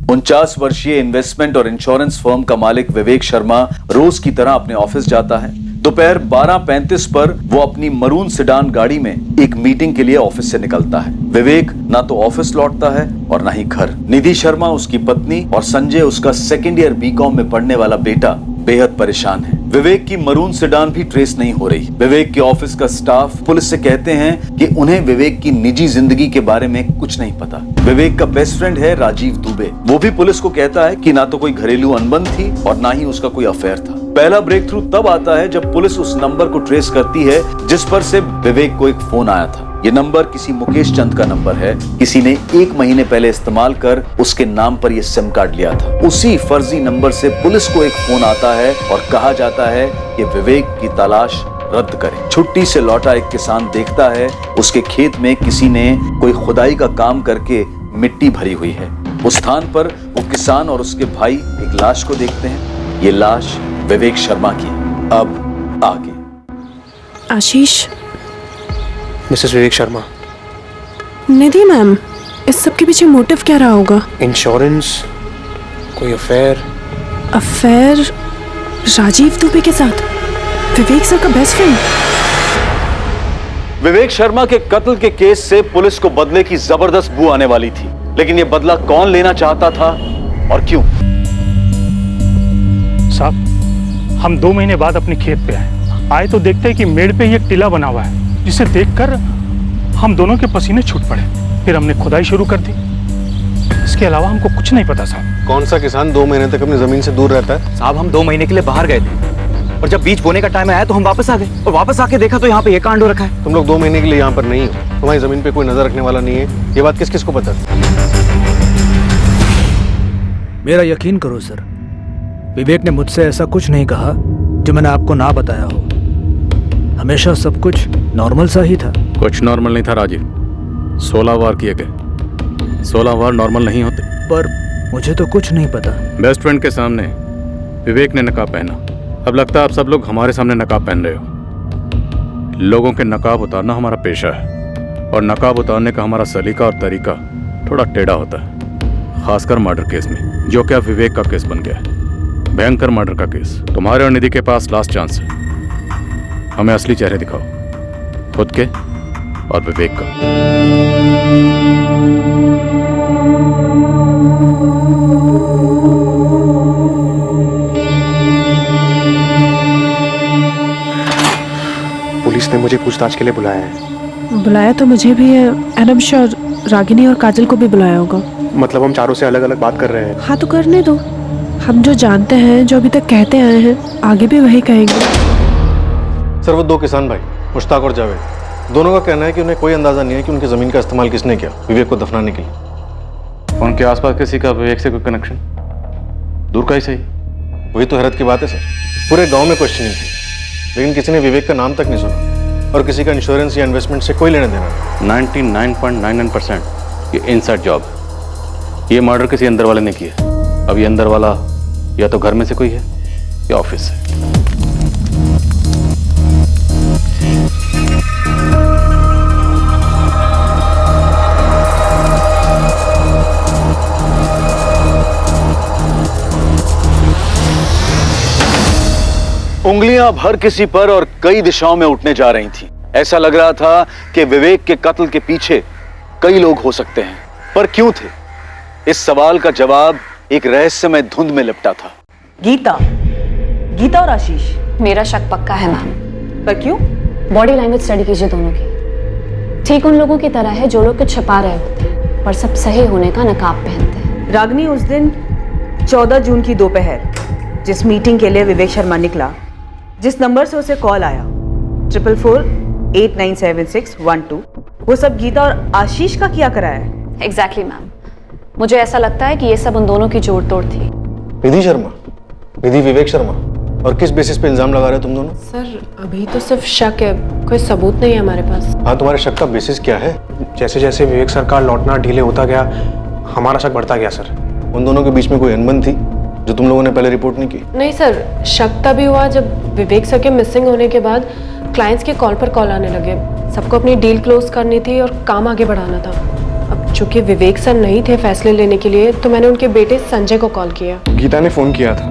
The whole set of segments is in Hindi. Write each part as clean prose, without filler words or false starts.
49 वर्षीय इन्वेस्टमेंट और इंश्योरेंस फर्म का मालिक विवेक शर्मा रोज की तरह अपने ऑफिस जाता है। दोपहर 12:35 पर वो अपनी मरून सेडान गाड़ी में एक मीटिंग के लिए ऑफिस से निकलता है। विवेक ना तो ऑफिस लौटता है और ना ही घर। निधि शर्मा उसकी पत्नी और संजय उसका सेकेंड ईयर बीकॉम में पढ़ने वाला बेटा बेहद परेशान है। विवेक की मरून सेडान भी ट्रेस नहीं हो रही। विवेक के ऑफिस का स्टाफ पुलिस से कहते हैं कि उन्हें विवेक की निजी जिंदगी के बारे में कुछ नहीं पता। विवेक का बेस्ट फ्रेंड है राजीव दुबे। वो भी पुलिस को कहता है कि ना तो कोई घरेलू अनबन थी और ना ही उसका कोई अफेयर था। पहला ब्रेक थ्रू तब आता है जब पुलिस उस नंबर को ट्रेस करती है जिस पर से विवेक को एक फोन आया था। ये नंबर किसी मुकेश चंद का नंबर है। किसी ने 1 महीने पहले इस्तेमाल कर उसके नाम पर ये सिम कार्ड लिया था। उसी फर्जी नंबर से पुलिस को एक फोन आता है और कहा जाता है कि विवेक की तलाश रद्द करें। छुट्टी से लौटा एक किसान देखता है उसके खेत में किसी ने कोई खुदाई का काम करके मिट्टी भरी हुई है। उस स्थान पर वो किसान और उसके भाई एक लाश को देखते हैं। ये लाश विवेक शर्मा की। अब आगे। आशीष, मिसेस विवेक शर्मा। निधि मैम, इस सब के पीछे मोटिव क्या रहा होगा? इंश्योरेंस, कोई अफेयर? अफेयर राजीव दुबे के साथ? विवेक सर का बेस्ट फ्रेंड? विवेक शर्मा के कत्ल के केस से पुलिस को बदले की जबरदस्त बू आने वाली थी, लेकिन ये बदला कौन लेना चाहता था और क्यों? साहब, हम 2 महीने बाद अपने खेत पे आए तो देखते हैं कि मेड़ पे एक टीला बना हुआ है, जिसे देखकर हम दोनों के पसीने छूट पड़े। फिर हमने खुदाई शुरू कर दी। इसके अलावा हमको कुछ नहीं पता साहब। कौन सा किसान 2 महीने तक अपनी जमीन से दूर रहता है? साहब, हम 2 महीने के लिए बाहर गए थे और जब बीज बोने का टाइम आया तो हम वापस आ गए और वापस आके देखा तो यहाँ पे ये कांड हो रखा है। तुम लोग 2 महीने के लिए यहाँ पर नहीं हो, तुम्हारी जमीन पे कोई नजर रखने वाला नहीं है। ये बात किस किस को पता है? मेरा यकीन करो सर, विवेक ने मुझसे ऐसा कुछ नहीं कहा जो मैंने आपको ना बताया हो। हमेशा सब कुछ नॉर्मल सा ही था। कुछ नॉर्मल नहीं था राजीव। 16 वार किए गए। 16 वार नॉर्मल नहीं होते। पर मुझे तो कुछ नहीं पता। बेस्ट फ्रेंड के सामने विवेक ने नकाब पहना। अब लगता है आप सब लोग हमारे सामने नकाब पहन रहे हो। लोगों के नकाब उतारना हमारा पेशा है और नकाब उतारने का हमारा सलीका और तरीका थोड़ा टेढ़ा होता है, खासकर मर्डर केस में, जो क्या विवेक का केस बन गया है। भयंकर मर्डर का केस। तुम्हारे और निधि के पास लास्ट चांस है। हमें असली चेहरे दिखाओ, खुद के और विवेक का। पुलिस ने मुझे पूछताछ के लिए बुलाया है। बुलाया तो मुझे भी है। एंड श्योर रागिनी और काजल को भी बुलाया होगा। मतलब हम चारों से अलग अलग बात कर रहे हैं? हाँ तो करने दो। हम जो जानते हैं, जो अभी तक कहते आए हैं, आगे भी वही कहेंगे। सर, वो 2 किसान भाई मुश्ताक और जावेद, दोनों का कहना है कि उन्हें कोई अंदाजा नहीं है कि उनकी जमीन का इस्तेमाल किसने किया विवेक को दफनाने के लिए। उनके आसपास किसी का विवेक से कोई कनेक्शन? दूर का ही सही। वही तो हैरत की बात है सर। पूरे गांव में क्वेश्चनिंग थी, लेकिन किसी ने विवेक का नाम तक नहीं सुना और किसी का इंश्योरेंस या इन्वेस्टमेंट से कोई लेना देना नहीं। 99.99% ये इनसाइड जॉब। ये मर्डर किसी अंदर वाले ने किया। अब ये अंदर वाला या तो घर में से कोई है या ऑफिस से। उंगलियां भर किसी पर और कई दिशाओं में उठने जा रही थीं। ऐसा लग रहा था कि विवेक के कत्ल के पीछे कई लोग हो सकते हैं, पर क्यों थे? इस सवाल का जवाब एक रहस्यमय धुंध में लिपटा था। गीता और आशीष? मेरा शक पक्का है मैम। पर क्यों? बॉडी लैंग्वेज स्टडी कीजिए दोनों की। ठीक उन लोगों की तरह है जो लोग कुछ छिपा रहे होते हैं पर सब सही होने का नकाब पहनते हैं। रागिनी, उस दिन 14 जून की दोपहर जिस मीटिंग के लिए विवेक शर्मा निकला, जिस नंबर से उसे कॉल आया 4448976112, वो सब गीता और आशीष का किया करा है? Exactly ma'am. मुझे ऐसा लगता है कि ये सब उन दोनों की जोड़ तोड़ थी। निधि शर्मा, निधि विवेक शर्मा, और किस बेसिस पे इल्जाम लगा रहे हो तुम दोनों? सर, अभी तो सिर्फ शक है, कोई सबूत नहीं है हमारे पास। हाँ, तुम्हारे शक का बेसिस क्या है? जैसे जैसे विवेक सर का लौटना डिले होता गया, हमारा शक बढ़ता गया सर। उन दोनों के बीच में कोई अनबन थी जो तुम लोगों ने पहले रिपोर्ट नहीं की? नहीं सर, शक तभी हुआ जब विवेक सर के मिसिंग होने के बाद क्लाइंट्स के कॉल पर कॉल आने लगे। सबको अपनी डील क्लोज करनी थी और काम आगे बढ़ाना था। अब चूंकि विवेक सर नहीं थे फैसले लेने के लिए, तो मैंने उनके बेटे संजय को कॉल किया। गीता ने फोन किया था,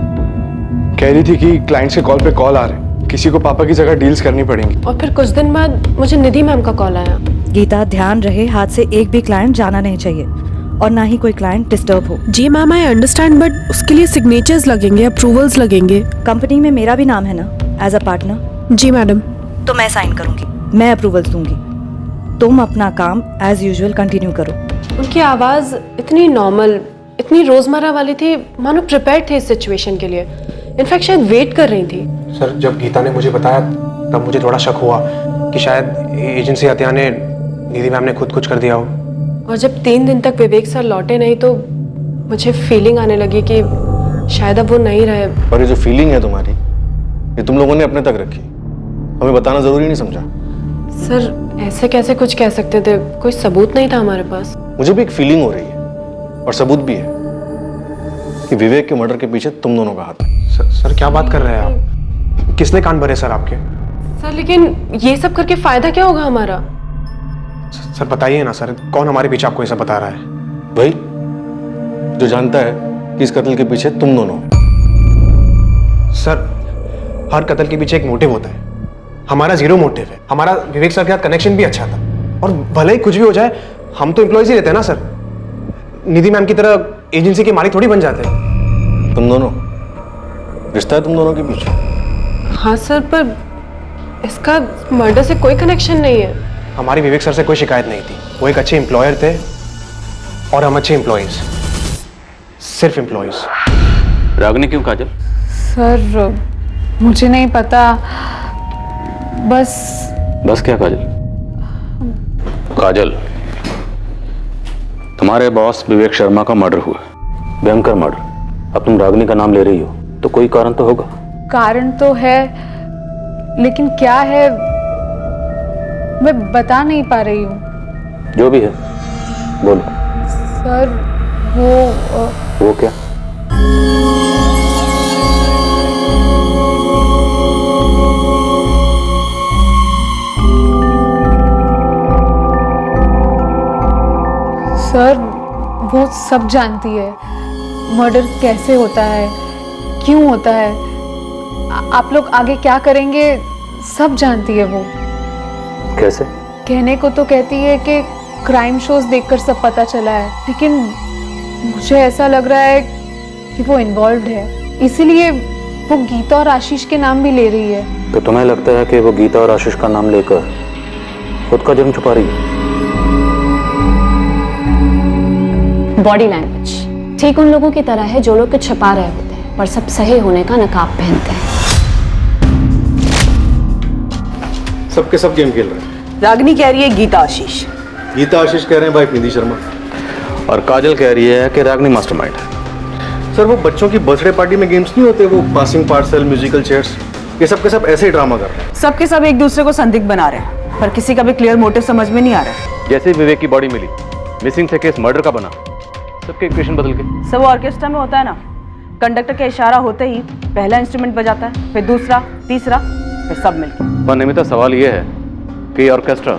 कह रही थी कि क्लाइंट्स के कॉल पे कॉल आ रहे हैं, किसी को पापा की जगह डील्स करनी पड़ेंगी। और फिर कुछ दिन बाद मुझे निधि मैम का कॉल आया। गीता, ध्यान रहे, हाथ से एक भी क्लाइंट जाना नहीं चाहिए और ना ही कोई क्लाइंट डिस्टर्ब हो। जी मैम, आई अंडरस्टैंड, बट उसके लिए सिग्नेचर्स लगेंगे, अप्रूवल्स लगेंगे। कंपनी में मेरा भी नाम है ना एज अ पार्टनर। जी मैडम। तो मैं साइन करूंगी, मैं अप्रूवल्स दूंगी। तुम अपना काम एज यूजुअल कंटिन्यू करो। उनकी आवाज़ इतनी नॉर्मल, इतनी रोज़मर्रा वाली थी, मानो प्रिपेयर थे इस सिचुएशन के लिए। इनफैक्ट शायद वेट कर रही थी। सर, जब गीता ने मुझे बताया तब मुझे थोड़ा शक हुआ कि शायद एजेंसी हत्या ने निधि मैम ने खुद कुछ कर दिया हो। और जब 3 दिन तक विवेक सर लौटे नहीं, तो मुझे फीलिंग आने लगी कि शायद अब वो नहीं रहे। और ये जो फीलिंग है तुम्हारी, ये तुम लोगों ने अपने तक रखी, हमें बताना जरूरी नहीं समझा? सर ऐसे कैसे कुछ कह सकते थे, कोई सबूत नहीं था हमारे पास। मुझे भी एक फीलिंग हो रही है और सबूत भी है कि विवेक के मर्डर के पीछे तुम दोनों का हाथ है। सर क्या बात कर रहे हैं आप? किसने कान भरे सर आपके? सर लेकिन ये सब करके फायदा क्या होगा हमारा? सर बताइए ना सर, कौन हमारे पीछे आपको ये सब बता रहा है? भाई, जो जानता है कि इस कत्ल के पीछे तुम दोनों। सर, हर कत्ल के पीछे एक मोटिव होता है, हमारा जीरो मोटिव है। हमारा विवेक सर के साथ कनेक्शन भी अच्छा था, और भले ही कुछ भी हो जाए, हम तो एम्प्लॉयज ही रहते हैं ना सर। निधि मैम की तरह एजेंसी के मालिक थोड़ी बन जाते हैं। तुम दोनों, रिश्ता है तुम दोनों के पीछे? हाँ सर, पर इसका मर्डर से कोई कनेक्शन नहीं है। हमारी विवेक सर से कोई शिकायत नहीं थी, वो एक अच्छे एम्प्लॉयर थे और हम अच्छे एम्प्लॉयज, सिर्फ एम्प्लॉयज। रागनी क्यों काजल? सर मुझे नहीं पता, बस क्या काजल? काजल, तुम्हारे बॉस विवेक शर्मा का मर्डर हुआ, भयंकर मर्डर। अब तुम रागनी का नाम ले रही हो, तो कोई कारण तो होगा। कारण तो है, लेकिन क्या है मैं बता नहीं पा रही हूँ। जो भी है बोलो। सर वो क्या? सर वो सब जानती है, मर्डर कैसे होता है, क्यों होता है, आप लोग आगे क्या करेंगे, सब जानती है वो। कैसे? कहने को तो कहती है कि क्राइम शोज देखकर सब पता चला है, लेकिन मुझे ऐसा लग रहा है कि वो इन्वॉल्व्ड है, इसीलिए वो गीता और आशीष के नाम भी ले रही है। तो तुम्हें लगता है कि वो गीता और आशीष का नाम लेकर खुद का जुर्म छुपा रही है? बॉडी लैंग्वेज ठीक उन लोगों की तरह है जो लोग कुछ छिपा रहे होते हैं पर सब सही होने का नकाब पहनते हैं। सबके सब गेम खेल रहे हैं। रागनी कह रही है गीता आशीष, गीता आशीष कह रहे हैं वाइफ निधि शर्मा, और काजल कह रही है कि रागनी मास्टरमाइंड है। सर वो बच्चों की बर्थडे पार्टी में गेम्स नहीं होते, वो पासिंग पार्सल, म्यूजिकल चेयर्स, ये सब के सब ऐसे ही ड्रामा कर रहे हैं। सबके सब एक दूसरे को संदिग्ध बना रहे हैं, पर किसी का भी क्लियर मोटिव समझ में नहीं आ रहा है। जैसे ही विवेक की बॉडी मिली, मिसिंग से केस मर्डर का बना, सबके इक्वेशन बदल गए। सब ऑर्केस्ट्रा में होता है ना, कंडक्टर का इशारा होते ही पहला इंस्ट्रूमेंट बजाता है, फिर दूसरा, तीसरा, फिर सब मिलकर। पर निमिता, सवाल यह है कि ऑर्केस्ट्रा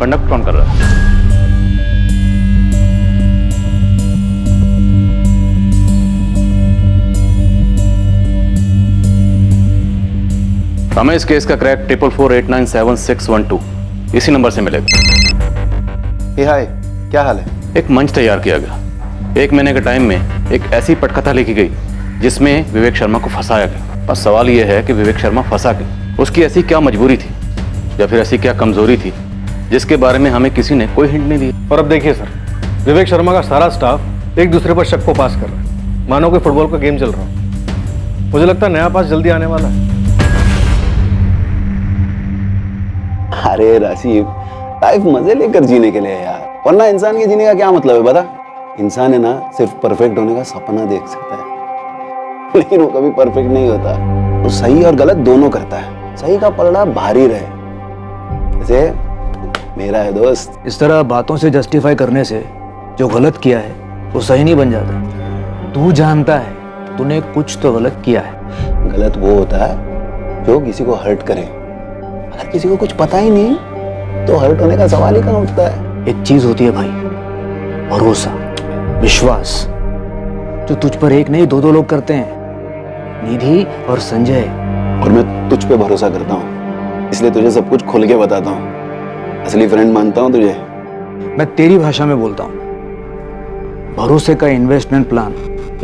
कंडक्ट कौन कर रहा है? हमें इस केस का क्रैक 4448976112 इसी नंबर से मिलेगा। हाय, क्या हाल है? एक मंच तैयार किया गया, 1 महीने के टाइम में एक ऐसी पटकथा लिखी गई जिसमें विवेक शर्मा को फंसाया गया। पर सवाल यह है कि विवेक शर्मा फंसा क्यों? उसकी ऐसी क्या मजबूरी थी या फिर ऐसी क्या कमजोरी थी जिसके बारे में हमें किसी ने कोई हिंट नहीं दिया? और अब देखिए सर, विवेक शर्मा का सारा स्टाफ एक दूसरे पर शक को पास कर रहा है, मानो कि फुटबॉल का गेम चल रहा हो। मुझे लगता है नया पास जल्दी आने वाला है। अरे राशिद, लाइफ मजे लेकर जीने के लिए यार, वरना इंसान के जीने का क्या मतलब है बता? इंसान है ना, सिर्फ परफेक्ट होने का सपना देख सकता है, लेकिन वो कभी परफेक्ट नहीं होता। वो सही और गलत दोनों करता है, सही का पलड़ा भारी रहे, जैसे मेरा है दोस्त। इस तरह बातों से जस्टिफाई करने से जो गलत किया है वो सही नहीं बन जाता। तू जानता है तूने कुछ तो गलत किया है। गलत वो होता है जो किसी को हर्ट करे, अगर किसी को कुछ पता ही नहीं तो हर्ट होने का सवाल ही कहाँ उठता है। एक चीज होती है भाई, भरोसा, विश्वास, जो तुझ पर एक नहीं दो लोग करते हैं, निधि और संजय। और मैं तुझ पे भरोसा करता हूँ, इसलिए तुझे सब कुछ खुल के बताता हूँ। असली फ्रेंड मानता हूँ तुझे। मैं तेरी भाषा में बोलता हूँ। भरोसे का इन्वेस्टमेंट प्लान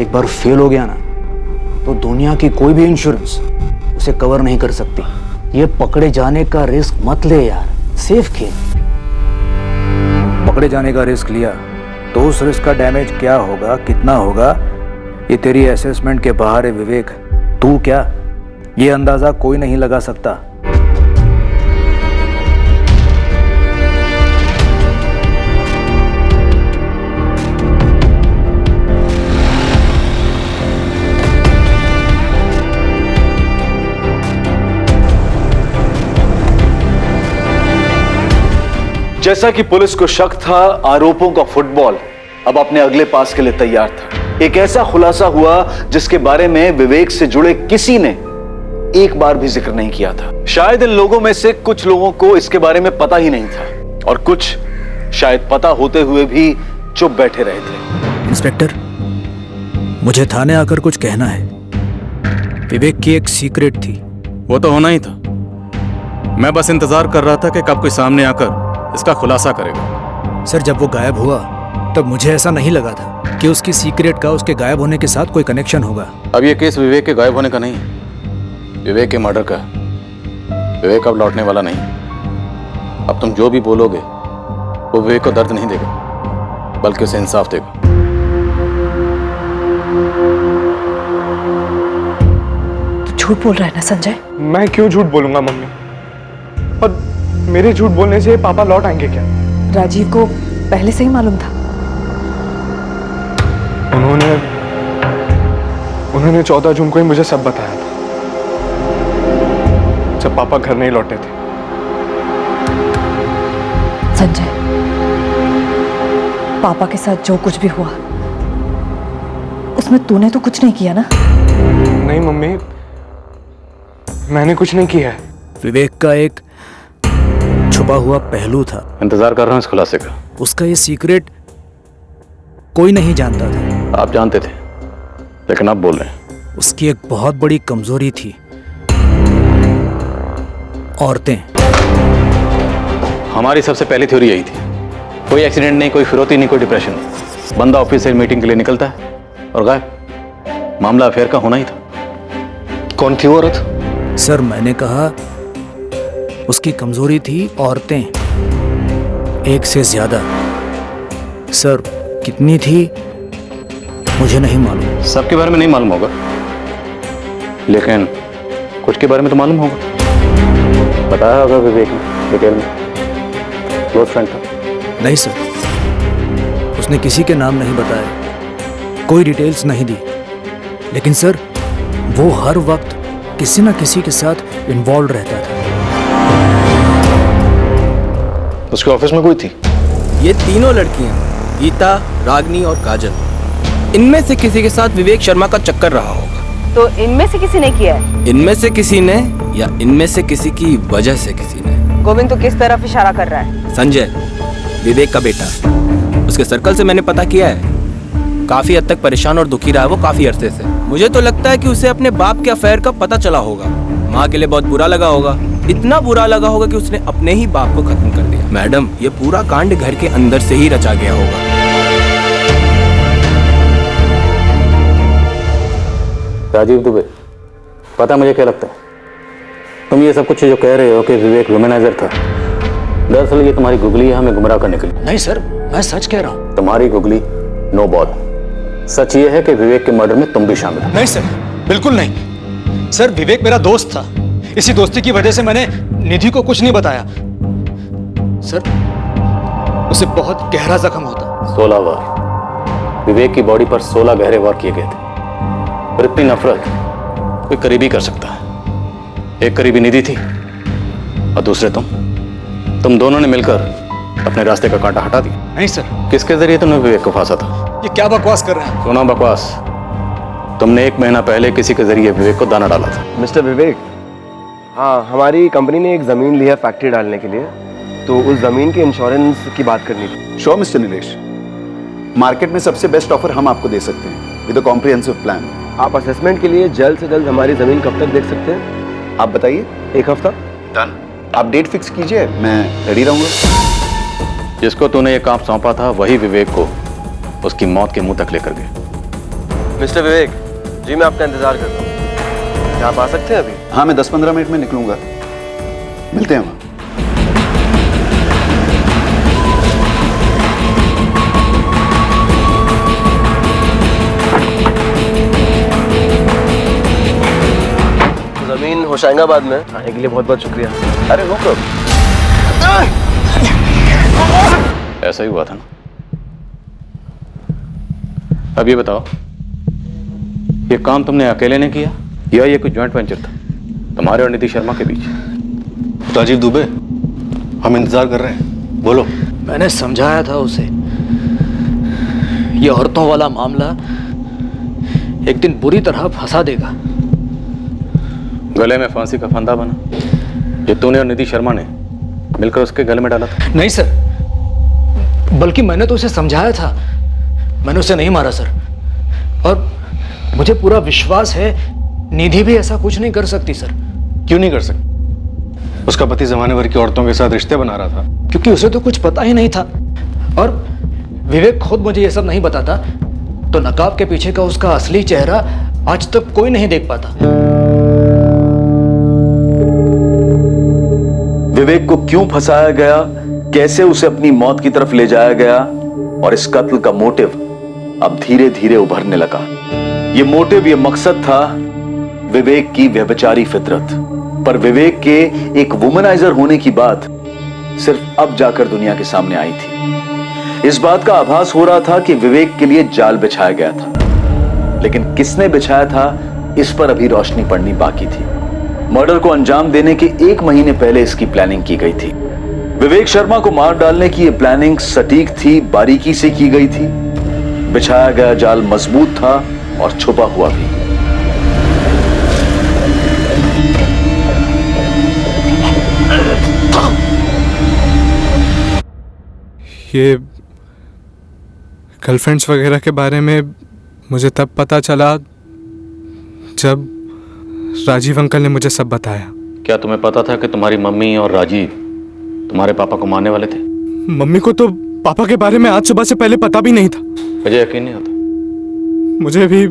एक बार फेल हो गया ना, तो दुनिया की कोई भी इंश्योरेंस उसे कवर नहीं कर सकती। ये पकड़े जाने का रिस्क मत ले यार, सेफ खेल। पकड़े जाने का रिस्क लिया तो उस रिस्क का डैमेज क्या होगा, कितना होगा, ये तेरी असेसमेंट के बाहर है विवेक। तू क्या, ये अंदाजा कोई नहीं लगा सकता। जैसा कि पुलिस को शक था, आरोपों का फुटबॉल अब अपने अगले पास के लिए तैयार था। एक ऐसा खुलासा हुआ जिसके बारे में विवेक से जुड़े किसी ने एक बार भी जिक्र नहीं किया था। शायद इन लोगों में से कुछ लोगों को इसके बारे में पता ही नहीं था, और कुछ शायद पता होते हुए भी चुप बैठे रहे थे। इंस्पेक्टर, मुझे थाने आकर कुछ कहना है। विवेक की एक सीक्रेट थी। वो तो होना ही था। मैं बस इंतजार कर रहा था कि कब कोई सामने आकर इसका खुलासा करेगा। सर, जब वो गायब हुआ तब मुझे ऐसा नहीं लगा था कि उसकी सीक्रेट का उसके गायब होने के साथ कोई कनेक्शन होगा। अब ये केस विवेक के गायब होने का नहीं है, विवेक के मर्डर का है। विवेक अब लौटने वाला नहीं। अब तुम जो भी बोलोगे वो विवेक को दर्द नहीं देगा, बल्कि उसे इंसाफ देगा। तो झूठ बोल रहा है ना संजय? मैं क्यों झूठ बोलूंगा मम्मी? और मेरे झूठ बोलने से पापा लौट आएंगे क्या? राजीव को पहले से ही मालूम था। उन्होंने 14 जून को ही मुझे सब बताया था, जब पापा घर नहीं लौटे थे। संजय, पापा के साथ जो कुछ भी हुआ उसमें तूने तो कुछ नहीं किया ना? नहीं मम्मी, मैंने कुछ नहीं किया है। विवेक का एक छुपा हुआ पहलू था। इंतजार कर रहा हूं इस खुलासे का। उसका ये सीक्रेट कोई नहीं जानता था। आप जानते थे, लेकिन आप बोल रहे हैं। उसकी एक बहुत बड़ी कमजोरी थी, औरतें। हमारी सबसे पहली थ्योरी यही थी। कोई एक्सीडेंट नहीं, कोई फिरौती नहीं, कोई डिप्रेशन नहीं। बंदा ऑफिस से मीटिंग के लिए निकलता है और गायब। मामला अफेयर का होना ही था। कौन थी वो औरत? सर, मैंने कहा उसकी कमजोरी थी औरतें, एक से ज्यादा। सर, कितनी थी मुझे नहीं मालूम। सबके बारे में नहीं मालूम होगा, लेकिन कुछ के बारे में तो मालूम होगा। बताया होगा विवेक ने डिटेल में। क्लोज फ्रेंड था? नहीं सर, उसने किसी के नाम नहीं बताया, कोई डिटेल्स नहीं दी। लेकिन सर, वो हर वक्त किसी न किसी के साथ इन्वॉल्व रहता था। उसके ऑफिस में कोई थी? ये तीनों लड़कियां, गीता, रागनी और काजल, इनमें से किसी के साथ विवेक शर्मा का चक्कर रहा होगा। तो इनमें से किसी ने किया है? इनमें से किसी ने, या इनमें से किसी की वजह से किसी ने। गोविंद तो किस तरफ इशारा कर रहा है? संजय, विवेक का बेटा। उसके सर्कल से मैंने पता किया है, काफी हद तक परेशान और दुखी रहा है वो काफी अरसे से। मुझे तो लगता है कि उसे अपने बाप के अफेयर का पता चला होगा। माँ के लिए बहुत बुरा लगा होगा, इतना बुरा लगा होगा कि उसने अपने ही बाप को खत्म कर दिया। मैडम, ये पूरा कांड घर के अंदर से ही रचा गया होगा। राजीव दुबे, पता मुझे क्या लगता है? तुम ये सब कुछ जो कह रहे हो कि विवेक वुमेनाइजर था, दरअसल ये तुम्हारी गुगली है हमें गुमराह करने के लिए। नहीं सर, मैं सच कह रहा हूँ। तुम्हारी गुगली नो बॉल। सच ये है कि विवेक के मर्डर में तुम भी शामिल हो। नहीं सर, बिल्कुल नहीं। सर, विवेक मेरा दोस्त था। इसी दोस्ती की वजह से मैंने निधि को कुछ नहीं बताया। सर, उसे बहुत गहरा जख्म होता। 16 वार विवेक की बॉडी पर 16 गहरे वार किए गए थे। और इतनी नफरत कोई करीबी कर सकता है। एक करीबी निधि थी और दूसरे तुम दोनों ने मिलकर अपने रास्ते का कांटा हटा दिया। नहीं सर। किसके जरिए तुमने विवेक को फांसा था? ये क्या बकवास कर रहे हैं? सुना बकवास? तुमने 1 महीना पहले किसी के जरिए विवेक को दाना डाला था। मिस्टर विवेक, हाँ, हमारी कंपनी ने एक ज़मीन ली है फैक्ट्री डालने के लिए, तो उस ज़मीन के इंश्योरेंस की बात करनी थी। श्योर मिस्टर नीलेश, मार्केट में सबसे बेस्ट ऑफर हम आपको दे सकते हैं विद अ कॉम्प्रिहेंसिव प्लान। आप असेसमेंट के लिए जल्द से जल्द हमारी जमीन कब तक देख सकते हैं? आप बताइए। 1 हफ्ता। डन। आप डेट फिक्स कीजिए, मैं रेडी रहूंगा। जिसको तूने ये काम सौंपा था वही विवेक को उसकी मौत के मुंह तक लेकर गया। मिस्टर विवेक जी, मैं आपका इंतजार करता हूँ। क्या आप आ सकते हैं अभी? हाँ, मैं 10-15 मिनट में निकलूंगा। मिलते हैं वहाँ। जमीन होशंगाबाद में आने के लिए बहुत बहुत शुक्रिया। अरे नो प्रॉब्लम। ऐसा ही हुआ था ना। अब ये बताओ, ये काम तुमने अकेले ने किया या ये कोई जॉइंट वेंचर था तुम्हारे और निधि शर्मा के बीच? राजीव दुबे, हम इंतजार कर रहे हैं, बोलो। मैंने समझाया था उसे, ये औरतों वाला मामला एक दिन बुरी तरह फंसा देगा। गले में फांसी का फंदा बना ये तूने और निधि शर्मा ने मिलकर उसके गले में डाला था? नहीं सर, बल्कि मैंने तो उसे समझाया था, मैंने उसे नहीं मारा सर। और मुझे पूरा विश्वास है निधि भी ऐसा कुछ नहीं कर सकती सर। क्यों नहीं कर सकती? उसका पति जमाने भर की औरतों के साथ रिश्ते बना रहा था। क्योंकि उसे तो कुछ पता ही नहीं था, और विवेक खुद मुझे ये सब नहीं बताता तो नकाब के पीछे का उसका असली चेहरा आज तक कोई नहीं देख पाता। विवेक को क्यों फंसाया गया, कैसे उसे अपनी मौत की तरफ ले जाया गया, और इस कत्ल का मोटिव अब धीरे धीरे उभरने लगा। ये मोटिव, ये मकसद था विवेक की व्यभिचारी फितरत। पर विवेक के एक वुमनाइजर होने की बात सिर्फ अब जाकर दुनिया के सामने आई थी। इस बात का आभास हो रहा था कि विवेक के लिए जाल बिछाया गया था, लेकिन किसने बिछाया था इस पर अभी रोशनी पड़नी बाकी थी। मर्डर को अंजाम देने के 1 महीने पहले इसकी प्लानिंग की गई थी। विवेक शर्मा को मार डालने की यह प्लानिंग सटीक थी, बारीकी से की गई थी। बिछाया गया जाल मजबूत था और छुपा हुआ भी। ये गर्लफ्रेंड्स वगैरह के बारे में मुझे तब पता चला जब राजीव अंकल ने मुझे सब बताया। क्या तुम्हें पता था कि तुम्हारी मम्मी और राजीव तुम्हारे पापा को मारने वाले थे? मम्मी को तो पापा के बारे में आज सुबह से पहले पता भी नहीं था। मुझे यकीन नहीं होता। मुझे भी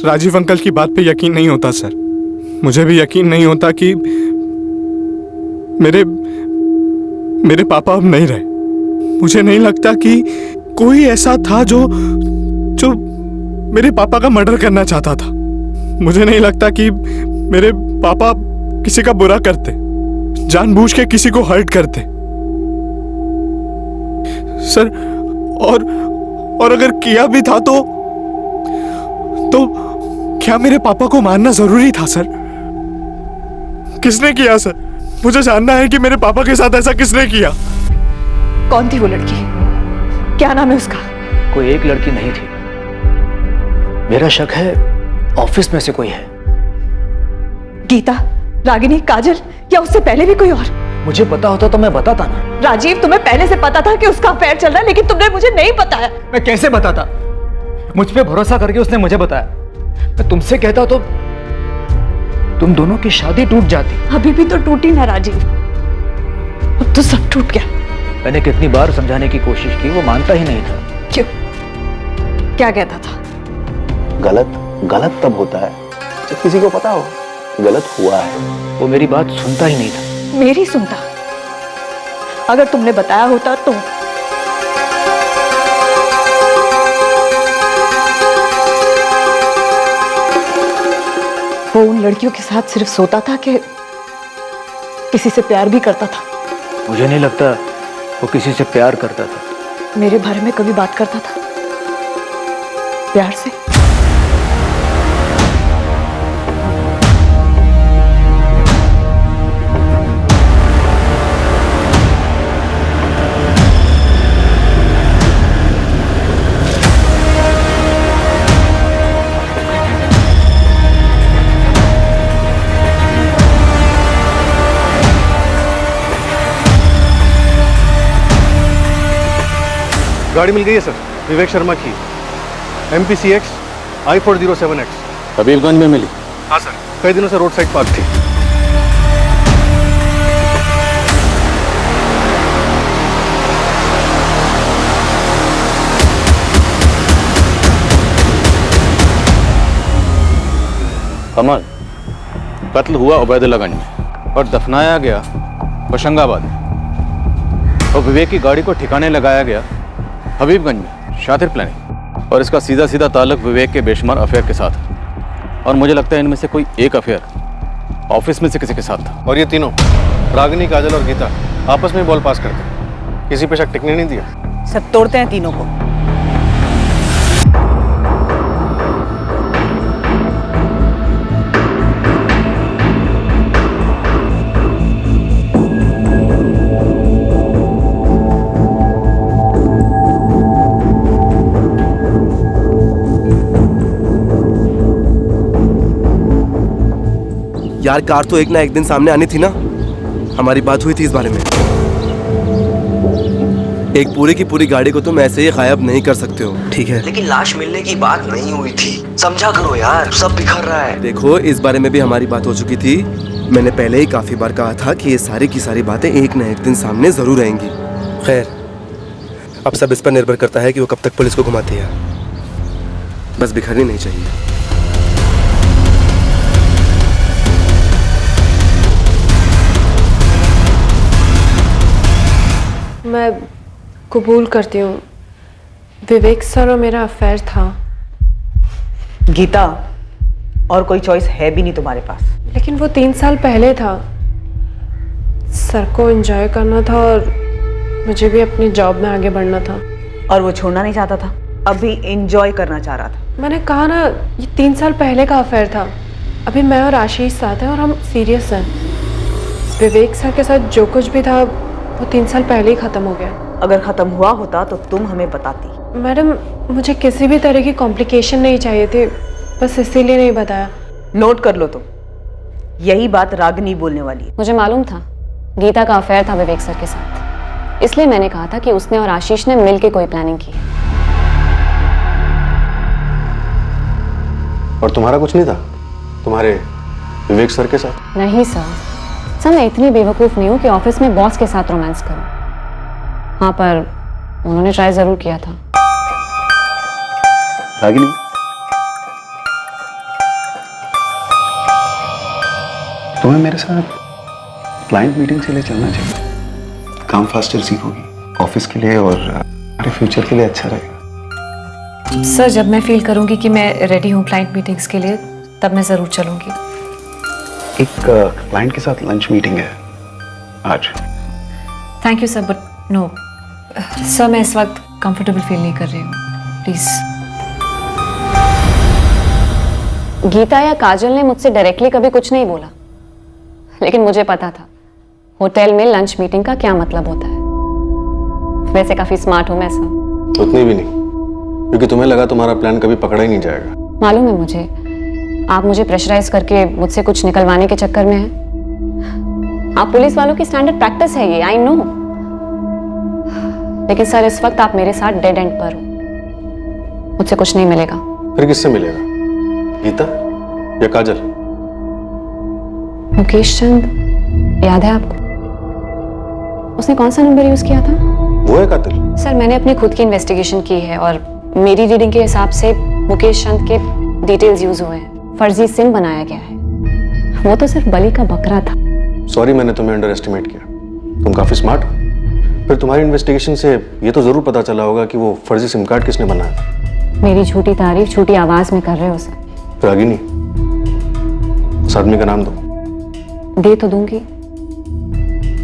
राजीव अंकल की बात पे यकीन नहीं होता सर। मुझे भी यकीन नहीं होता कि मेरे पापा अब नहीं रहे। मुझे नहीं लगता कि कोई ऐसा था जो मेरे पापा का मर्डर करना चाहता था। मुझे नहीं लगता कि मेरे पापा किसी का बुरा करते, जानबूझ के किसी को हर्ट करते सर। और अगर किया भी था तो क्या मेरे पापा को मारना जरूरी था सर? किसने किया सर? मुझे जानना है कि मेरे पापा के साथ ऐसा किसने किया। कौन थी वो लड़की? क्या नाम है उसका? कोई एक लड़की नहीं थी, मेरा शक है ऑफिस में से कोई है। गीता, रागिनी, काजल या उससे पहले भी कोई और? मुझे पता होता तो मैं बताता ना। राजीव, तुम्हें पहले से पता था कि उसका अफेयर चल रहा है, लेकिन तुमने मुझे नहीं बताया। मैं कैसे बताता? मुझ पे भरोसा करके उसने मुझे बताया। मैं तुमसे कहता तो तुम दोनों की शादी टूट जाती। अभी भी तो टूटी ना राजीव, अब तो सब टूट गया। मैंने कितनी बार समझाने की कोशिश की, वो मानता ही नहीं था। क्यों? क्या कहता था? गलत तब होता है जब किसी को पता हो गलत हुआ है। वो मेरी बात सुनता ही नहीं था। मेरी सुनता? अगर तुमने बताया होता तो। वो उन लड़कियों के साथ सिर्फ सोता था कि किसी से प्यार भी करता था? मुझे नहीं लगता वो किसी से प्यार करता था। मेरे बारे में कभी बात करता था प्यार से? गाड़ी मिल गई है सर, विवेक शर्मा की MPCX I4007X। हबीबगंज में मिली? हाँ सर, कई दिनों से रोड साइड पार्क थी। कमल, कत्ल हुआ उबैदुल्लागंज में और दफनाया गया होशंगाबाद में, और विवेक की गाड़ी को ठिकाने लगाया गया हबीबगंज में शातिर प्लानिंग, और इसका सीधा सीधा ताल्लुक विवेक के बेशुमार अफेयर के साथ है। और मुझे लगता है इनमें से कोई एक अफेयर ऑफिस में से किसी के साथ था। और ये तीनों रागिनी, काजल और गीता आपस में बॉल पास करते हैं, किसी पे शक टिकने नहीं दिया। सब तोड़ते हैं तीनों को। यार कार तो एक ना एक दिन सामने आनी थी ना, हमारी बात हुई थी इस बारे में। एक पूरी की पूरी गाड़ी को तुम ऐसे ही गायब नहीं कर सकते हो, ठीक है? लेकिन लाश मिलने की बात नहीं हुई थी, समझा करो यार, सब बिखर रहा है। देखो, इस बारे में भी हमारी बात हो चुकी थी। मैंने पहले ही काफी बार कहा था कि ये सारी की सारी बातें एक ना एक दिन सामने जरूर आएंगी। खैर, अब सब इस पर निर्भर करता है कि वो कब तक पुलिस को घुमाती है। बस बिखरनी नहीं चाहिए। मैं कबूल करती हूँ, विवेक सर और मेरा अफेयर था। गीता, और कोई चॉइस है भी नहीं तुम्हारे पास। लेकिन वो 3 साल पहले था। सर को एंजॉय करना था और मुझे भी अपनी जॉब में आगे बढ़ना था। और वो छोड़ना नहीं चाहता था, अभी एंजॉय करना चाह रहा था। मैंने कहा ना, ये 3 साल पहले का अफेयर था। अभी मैं और आशीष साथ हैं और हम सीरियस हैं। विवेक सर के साथ जो कुछ भी था वो 3 साल पहले ही खत्म हो गया। अगर खत्म हुआ होता तो तुम हमें बताती। मैडम, मुझे किसी भी तरह की कॉम्प्लिकेशन नहीं चाहिए थे, बस इसीलिए नहीं बताया। नोट कर लो तुम, यही बात रागिनी बोलने वाली है। मुझे मालूम था गीता का अफेयर था विवेक सर के साथ, इसलिए मैंने कहा था कि उसने और आशीष ने मिलकर कोई प्लानिंग की। और तुम्हारा कुछ नहीं था तुम्हारे विवेक सर के साथ? नहीं सर, मैं इतनी बेवकूफ़ नहीं हूँ कि ऑफिस में बॉस के साथ रोमांस करूँ। हाँ, पर उन्होंने ट्राई जरूर किया था। रागिनी, तुम्हें मेरे साथ क्लाइंट मीटिंग के लिए चलना चाहिए। काम फास्टर सीखोगी, ऑफिस के लिए और हमारे फ्यूचर के लिए अच्छा रहेगा। सर, जब मैं फील करूंगी कि मैं रेडी हूँ क्लाइंट मीटिंग्स के लिए, तब मैं ज़रूर चलूंगी। एक क्लाइंट के साथ लंच मीटिंग है आज। Thank you sir, but no sir, मैं इस वक्त कंफर्टेबल फील नहीं कर रही हूँ, प्लीज़। गीता या काजल ने मुझसे डायरेक्टली कभी कुछ नहीं बोला, लेकिन मुझे पता था होटल में लंच मीटिंग का क्या मतलब होता है। वैसे काफी स्मार्ट हूं मैं सर। उतनी भी नहीं, क्योंकि तुम्हें लगा तुम्हारा प्लान कभी पकड़ा ही नहीं जाएगा। मालूम है मुझे, आप मुझे प्रेशराइज करके मुझसे कुछ निकलवाने के चक्कर में हैं। आप पुलिस वालों की स्टैंडर्ड प्रैक्टिस है ये, आई नो। लेकिन सर, इस वक्त आप मेरे साथ डेड एंड पर हो, मुझसे कुछ नहीं मिलेगा। फिर किससे मिलेगा? गीता या काजल? मुकेश चंद, याद है आपको? उसने कौन सा नंबर यूज किया था? वो है कातिल? सर, मैंने अपनी खुद की इन्वेस्टिगेशन की है और मेरी रीडिंग के हिसाब से मुकेश चंद के डिटेल्स यूज हुए हैं। फर्जी सिम बनाया गया है। वो तो सिर्फ बलि का बकरा था। सॉरी, मैंने तुम्हें अंडर एस्टिमेट किया। तुम काफी स्मार्ट हो। फिर तुम्हारी इन्वेस्टिगेशन से ये तो जरूर पता चला होगा कि वो फर्जी सिम कार्ड किसने बनाया था। मेरी झूठी तारीफ झूठी आवाज में कर रहे हो सर। रागिनी, उस आदमी का नाम दो। दे तो दूंगी,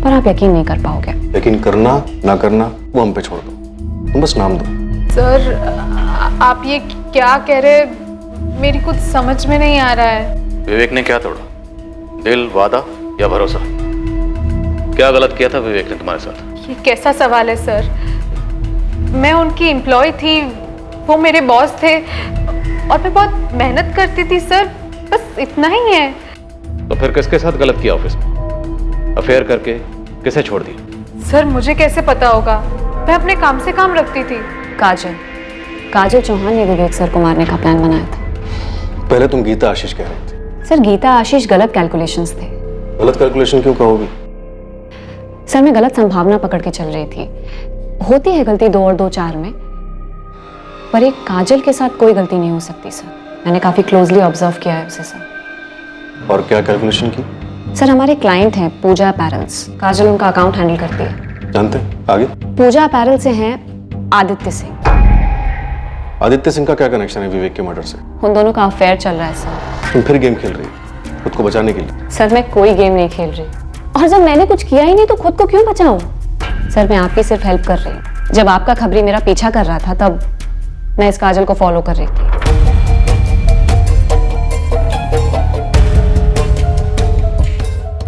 पर आप यकीन नहीं कर पाओगे। यकीन करना ना करना वो हम पे छोड़ दो, तुम बस नाम दो। सर, आप ये क्या कह रहे हैं? मेरी कुछ समझ में नहीं आ रहा है। विवेक ने क्या तोड़ा? दिल, वादा या भरोसा? क्या गलत किया था विवेक ने तुम्हारे साथ? ये कैसा सवाल है सर? मैं उनकी एम्प्लॉय थी, वो मेरे बॉस थे और मैं बहुत मेहनत करती थी सर, बस इतना ही है। तो फिर किसके साथ गलत किया ऑफिस में? अफेयर करके किसे छोड़ दिया? सर, मुझे कैसे पता होगा? मैं अपने काम से काम रखती थी। काजल, काजल चौहान ने विवेक सर को मारने का प्लान बनाया था। पहले तुम गीता आशीष कह रहे थे। सर गीता आशीष गलत कैलकुलेशंस थे। गलत कैलकुलेशन क्यों कहोगी? सर मैं गलत संभावना पकड़ के चल रही थी। होती है गलती 2 और 2 4 में, पर एक काजल के साथ कोई गलती नहीं हो सकती सर। मैंने काफी क्लोजली ऑब्जर्व किया है उसे सर। और क्या कैलकुलेशन की? सर हमारे क्लाइंट हैं पूजा अपैरल्स, काजल उनका अकाउंट हैंडल करती है। जानते? आगे? पूजा अपैरल से हैं आदित्य सिंह। आदित्य सिंह का क्या कनेक्शन है विवेक के मर्डर से? उन दोनों का अफेयर चल रहा है सर। तुम फिर गेम खेल रही हो खुद को बचाने के लिए? सर मैं कोई गेम नहीं खेल रही, और जब मैंने कुछ किया ही नहीं तो खुद को क्यों बचाऊं? सर मैं आपकी सिर्फ हेल्प कर रही हूँ। जब आपका खबरी मेरा पीछा कर रहा था तब मैं इस काजल को फॉलो कर रही थी।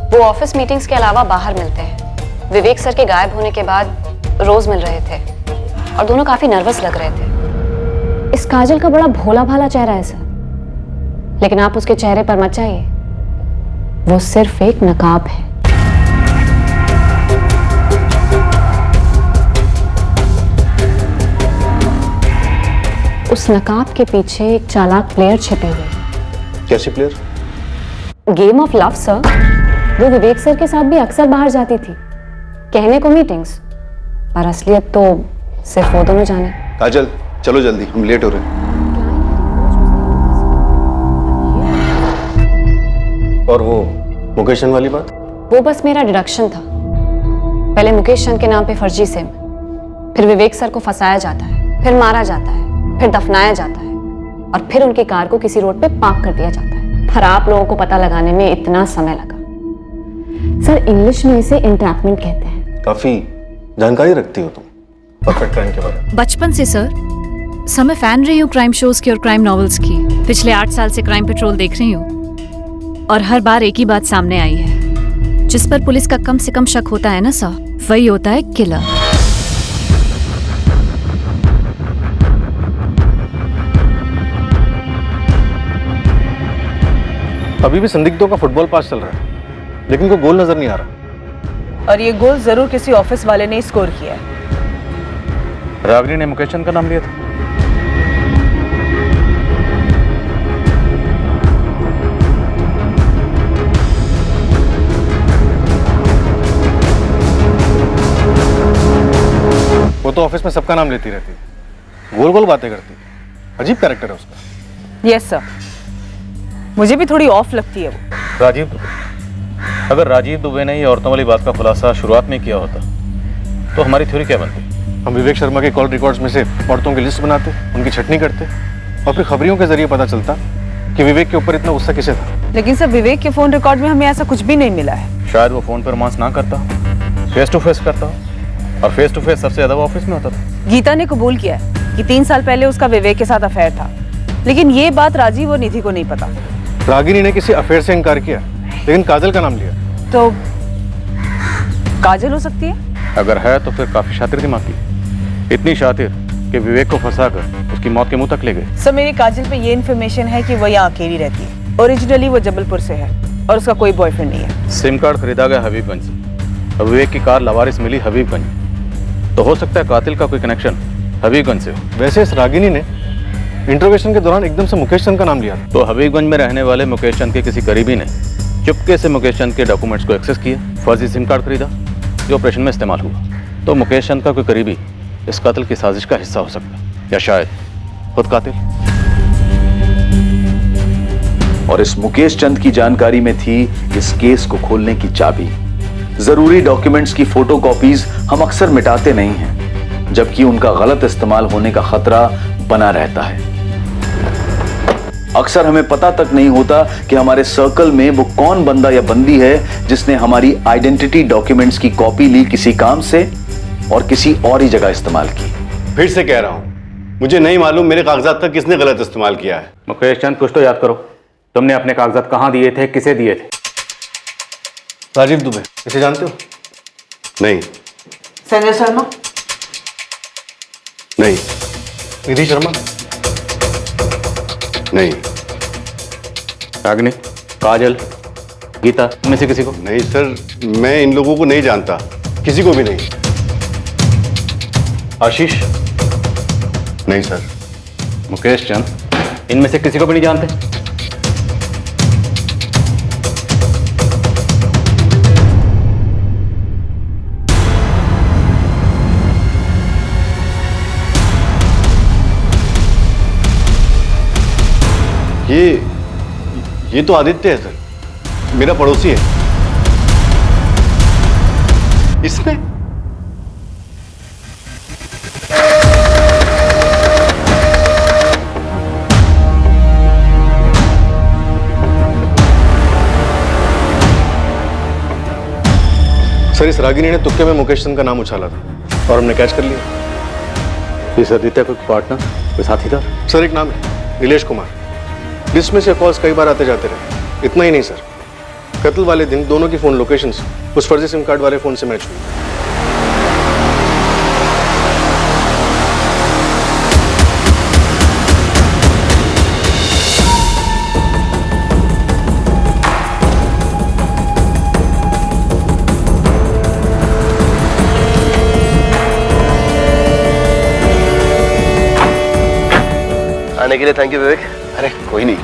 वो ऑफिस मीटिंग्स के अलावा बाहर मिलते हैं। विवेक सर के गायब होने के बाद रोज मिल रहे थे और दोनों काफी नर्वस लग रहे थे। इस काजल का बड़ा भोला भाला चेहरा है सर, लेकिन आप उसके चेहरे पर मत जाइए, वो सिर्फ एक नकाब है। उस नकाब के पीछे एक चालाक प्लेयर छिपी हुई है। कैसी player? Game of love sir. वो विवेक सर के साथ भी अक्सर बाहर जाती थी, कहने को मीटिंग्स, पर असलियत तो सिर्फ वो दोनों जाने। काजल चलो जल्दी, हम लेट हो रहे हैं। और वो मुकेश चंद वाली बात? वो बस मेरा डिडक्शन था। पहले मुकेश चंद के नाम पे फर्जी सिम, फिर विवेक सर को फंसाया जाता है, फिर मारा जाता है, फिर दफनाया जाता है, और फिर उनकी कार को किसी रोड पे पार्क कर दिया जाता है। पर आप लोगों को पता लगाने में इतना समय लगा। सर इंग्लिश में इसे एंट्रैपमेंट कहते हैं। काफी जानकारी रखती हो तुम परफेक्ट क्राइम के बारे में। बचपन से सर मैं फैन रही हूँ क्राइम शोज की और क्राइम नॉवेल्स की। पिछले 8 साल से क्राइम पेट्रोल देख रही हूँ और हर बार एक ही बात सामने आई है, जिस पर पुलिस का कम से कम शक होता है ना सर, वही होता है किलर। अभी भी संदिग्धों का फुटबॉल पास चल रहा है, लेकिन कोई गोल नजर नहीं आ रहा। और ये गोल जरूर किसी ऑफिस वाले ने स्कोर किया है। रागिनी ने मुकेश चंद का नाम लिया था। वो तो ऑफिस में सबका नाम लेती रहती है, गोल गोल बातें करती है। अजीब कैरेक्टर है उसका। यस सर, मुझे भी थोड़ी ऑफ लगती है वो। राजीव दुबे, अगर राजीव दुबे ने ये औरतों वाली बात का खुलासा शुरुआत में किया होता तो हमारी थ्योरी क्या बनती? हम विवेक शर्मा के कॉल रिकॉर्ड्स में से औरतों की लिस्ट बनाते, उनकी छटनी करते, और फिर खबरियों के जरिए पता चलता कि विवेक के ऊपर इतना गुस्सा किसे था। लेकिन सर विवेक के फोन रिकॉर्ड में हमें ऐसा कुछ भी नहीं मिला है। शायद वो फोन पर रोमांस ना करता, फेस टू फेस करता, और फेस टू फेस सबसे ज्यादा वो ऑफिस में होता था। गीता ने कबूल किया है कि 3 साल पहले उसका विवेक के साथ अफेयर था, लेकिन ये बात राजीव और निधि को नहीं पता। रागिनी ने किसी अफेयर से इनकार किया, लेकिन काजल का नाम लिया। तो काजल हो सकती है। अगर है तो फिर काफी शातिर दिमाग की, इतनी शातिर कि विवेक को फंसाकर उसकी मौत के मुंह तक ले गए। सर मेरी काजल पे ये इन्फॉर्मेशन है कि वो यहाँ अकेली रहती है। ओरिजिनली वो जबलपुर से है और उसका कोई बॉयफ्रेंड नहीं है। सिम कार्ड खरीदा गया हबीबगंज से, विवेक की कार लवारिस मिली हबीबगंज, तो हो सकता है कातिल का कोई कनेक्शन हबीबगंज से हो। वैसे इस रागिनी ने इंटरोगेशन के दौरान एकदम से मुकेश चंद का नाम लिया, तो हबीबगंज में रहने वाले मुकेश चंद के किसी करीबी ने चुपके से मुकेश चंद के डॉक्यूमेंट्स को एक्सेस किया, फर्जी सिम कार्ड खरीदा जो ऑपरेशन में इस्तेमाल हुआ। तो मुकेश चंद का कोई करीबी इस कातिल की साजिश का हिस्सा हो सकता है, या शायद खुद कातिल। और इस मुकेश चंद की जानकारी में थी इस केस को खोलने की चाबी। जरूरी डॉक्यूमेंट्स की फोटोकॉपीज हम अक्सर मिटाते नहीं हैं, जबकि उनका गलत इस्तेमाल होने का खतरा बना रहता है। अक्सर हमें पता तक नहीं होता कि हमारे सर्कल में वो कौन बंदा या बंदी है जिसने हमारी आइडेंटिटी डॉक्यूमेंट्स की कॉपी ली किसी काम से और किसी और ही जगह इस्तेमाल की। फिर से कह रहा हूं, मुझे नहीं मालूम मेरे कागजात का किसने गलत इस्तेमाल किया है। मुकेश चंद कुछ तो याद करो, तुमने अपने कागजात कहां दिए थे, किसे दिए थे? राजीव दुबे, इसे जानते हो? नहीं। संजय शर्मा? नहीं। निधि शर्मा? नहीं। रागिनी, काजल, गीता, इनमें से किसी को? नहीं सर, मैं इन लोगों को नहीं जानता, किसी को भी नहीं। आशीष? नहीं सर। मुकेश चंद, इनमें से किसी को भी नहीं जानते? ये तो आदित्य है सर, मेरा पड़ोसी है। इसने सर, इस रागिनी ने तुक्के में मुकेश चंद का नाम उछाला था और हमने कैच कर लिया। इस आदित्य कोई पार्टनर, कोई साथीदार? सर एक नाम है नीलेश कुमार। लिस्ट में से कॉल्स कई बार आते जाते रहे। इतना ही नहीं सर, कत्ल वाले दिन दोनों की फोन लोकेशंस उस फर्जी सिम कार्ड वाले फोन से मैच हुई। आने के लिए थैंक यू विवेक। अरे कोई नहीं।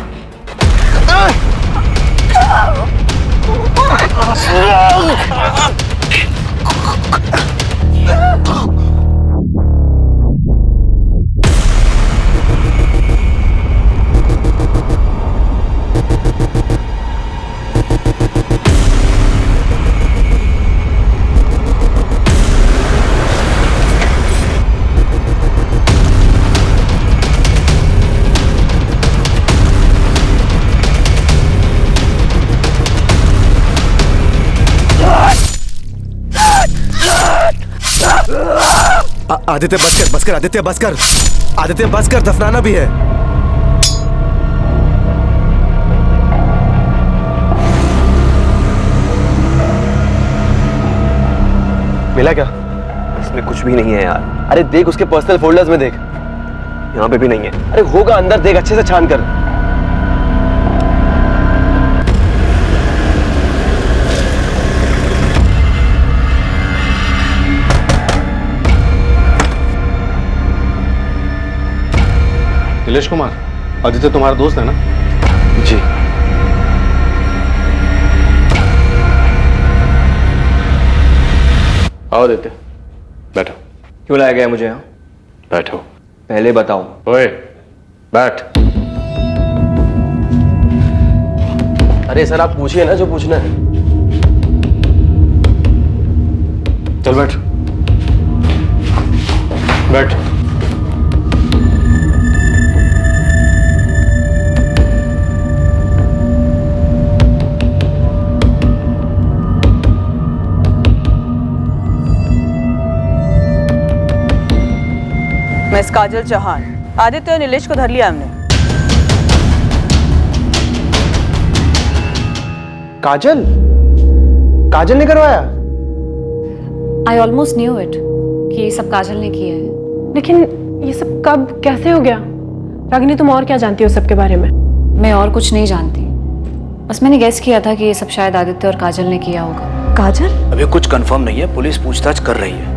आदित्य बस कर आदित्य बस कर, आदित्य बस कर, दफनाना भी है। मिला क्या? इसमें कुछ भी नहीं है यार। अरे देख उसके पर्सनल फोल्डर्स में देख, यहाँ पे भी नहीं है। अरे होगा अंदर, देख अच्छे से छान कर। नीलेश कुमार, आदित्य तुम्हारा दोस्त है ना? जी। आओ आदित्य, बैठो। क्यों लाया गया मुझे यहाँ? बैठो। पहले बताओ। ओए, बैठ। अरे सर आप पूछिए ना जो पूछना है। चल बैठ बैठ। मिस काजल चौहान, आदित्य और नीलेश को धर लिया हमने। काजल? काजल ने करवाया? आई ऑलमोस्ट न्यू इट कि ये सब काजल ने किया है। लेकिन ये सब कब कैसे हो गया? रागिनी तुम और क्या जानती हो सबके बारे में? मैं और कुछ नहीं जानती, बस मैंने गेस किया था कि ये सब शायद आदित्य और काजल ने किया होगा। काजल? अभी कुछ कंफर्म नहीं है, पुलिस पूछताछ कर रही है।